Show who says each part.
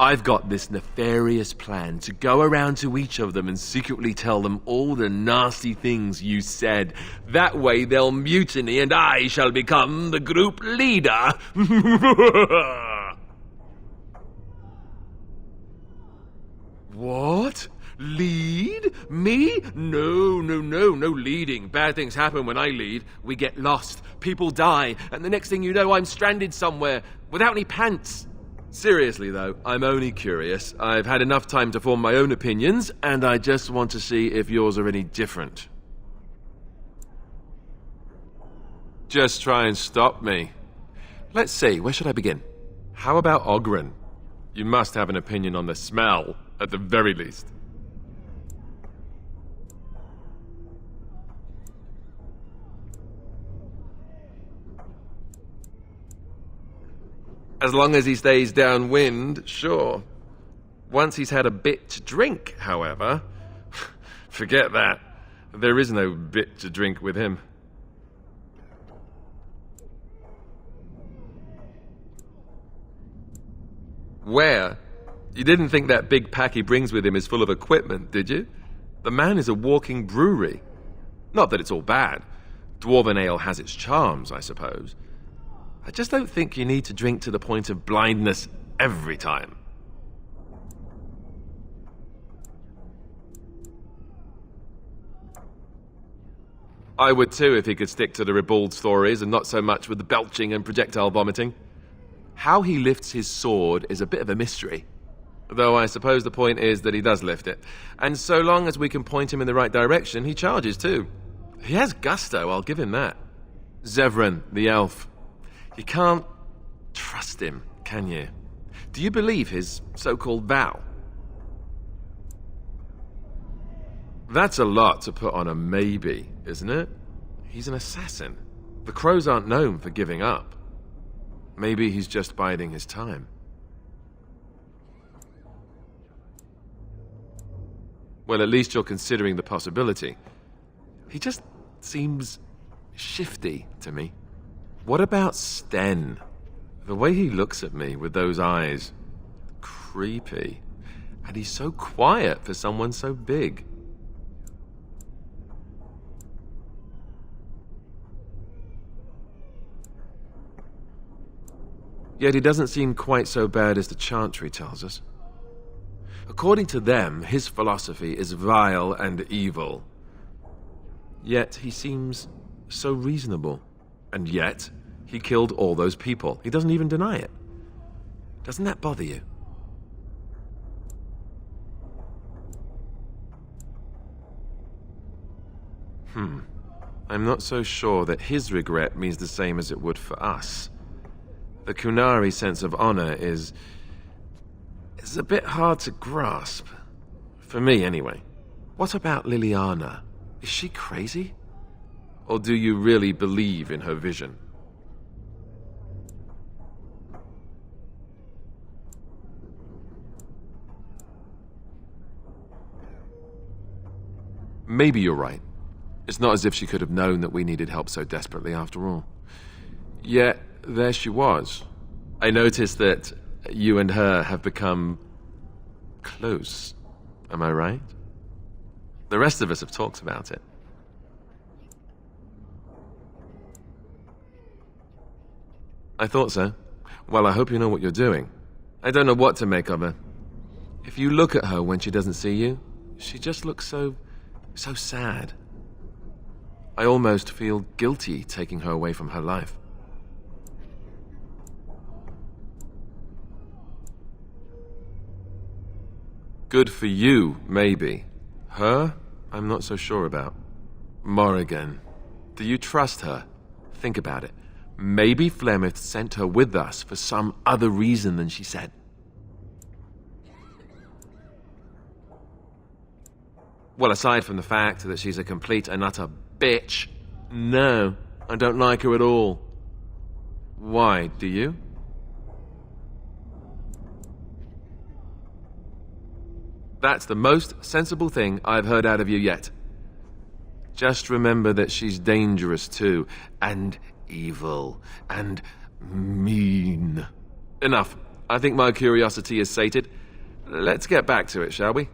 Speaker 1: I've got this nefarious plan to go around to each of them and secretly tell them all the nasty things you said. That way they'll mutiny and I shall become the group leader. What? Lead? Me? No leading. Bad things happen when I lead. We get lost, people die, and the next thing you know, I'm stranded somewhere without any pants. Seriously though, I'm only curious. I've had enough time to form my own opinions, and I just want to see if yours are any different. Just try and stop me. Let's see, where should I begin? How about Ogren? You must have an opinion on the smell, at the very least. As long as he stays downwind, sure. Once he's had a bit to drink, however, forget that. There is no bit to drink with him. Where? You didn't think that big pack he brings with him is full of equipment, did you? The man is a walking brewery. Not that it's all bad. Dwarven ale has its charms, I suppose. I just don't think you need to drink to the point of blindness every time. I would too if he could stick to the ribald stories and not so much with the belching and projectile vomiting. How he lifts his sword is a bit of a mystery. Though I suppose the point is that he does lift it. And so long as we can point him in the right direction, he charges too. He has gusto, I'll give him that. Zevran, the elf. You can't trust him, can you? Do you believe his so-called vow? That's a lot to put on a maybe, isn't it? He's an assassin. The crows aren't known for giving up. Maybe he's just biding his time. Well, at least you're considering the possibility. He just seems shifty to me. What about Sten? The way he looks at me with those eyes. Creepy. And he's so quiet for someone so big. Yet he doesn't seem quite so bad as the Chantry tells us. According to them, his philosophy is vile and evil. Yet he seems so reasonable. And yet, he killed all those people. He doesn't even deny it. Doesn't that bother you? I'm not so sure that his regret means the same as it would for us. The Kunari sense of honor is a bit hard to grasp. For me, anyway. What about Leliana? Is she crazy? Or do you really believe in her vision? Maybe you're right. It's not as if she could have known that we needed help so desperately after all. Yet, there she was. I noticed that you and her have become close. Am I right? The rest of us have talked about it. I thought so. Well, I hope you know what you're doing. I don't know what to make of her. If you look at her when she doesn't see you, she just looks so sad. I almost feel guilty taking her away from her life. Good for you, maybe. Her, I'm not so sure about. Morrigan, do you trust her? Think about it. Maybe Flemeth sent her with us for some other reason than she said. Well, aside from the fact that she's a complete and utter bitch, no, I don't like her at all. Why, do you? That's the most sensible thing I've heard out of you yet. Just remember that she's dangerous too, and evil, and mean. Enough. I think my curiosity is sated. Let's get back to it, shall we?